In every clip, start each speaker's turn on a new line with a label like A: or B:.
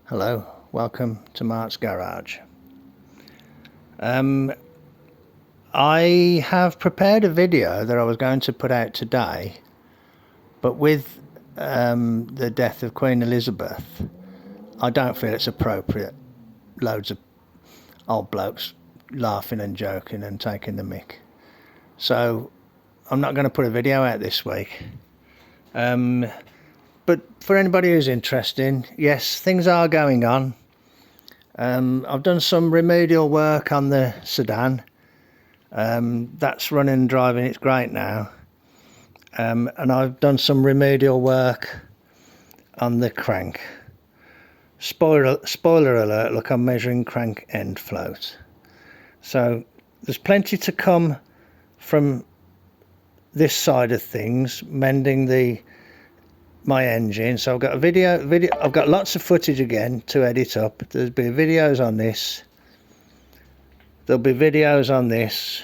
A: Hello, welcome to Mart's Garage. I have prepared a video that I was going to put out today, but with the death of Queen Elizabeth, I don't feel it's appropriate. Loads of old blokes laughing and joking and taking the mick. So I'm not going to put a video out this week. But for anybody who's interested, yes, things are going on. I've done some remedial work on the sedan. That's running and driving, it's great now. And I've done some remedial work on the crank. Spoiler alert, look, I'm measuring crank end float. So there's plenty to come from this side of things, mending my engine. So I've got a video, I've got lots of footage again to edit up. There'll be videos on this. There'll be videos on this,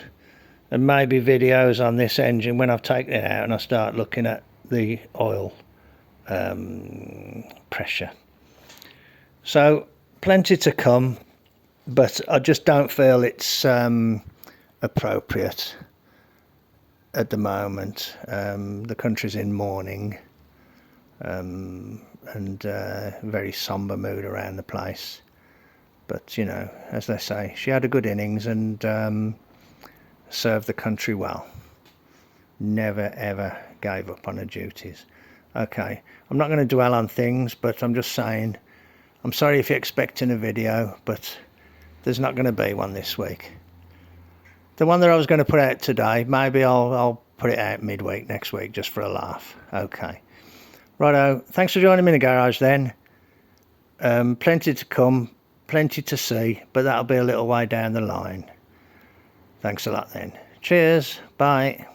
A: and maybe videos on this engine when I've taken it out and I start looking at the oil pressure. So plenty to come, but I just don't feel it's appropriate at the moment. The country's in mourning. And very somber mood around the place. But, you know, as they say, she had a good innings and served the country well. Never, ever gave up on her duties. Okay, I'm not going to dwell on things, but I'm just saying, I'm sorry if you're expecting a video, but there's not going to be one this week. The one that I was going to put out today, maybe I'll put it out midweek next week just for a laugh. Okay. Righto, thanks for joining me in the garage then. Plenty to come, plenty to see, but that'll be a little way down the line. Thanks a lot then. Cheers, bye.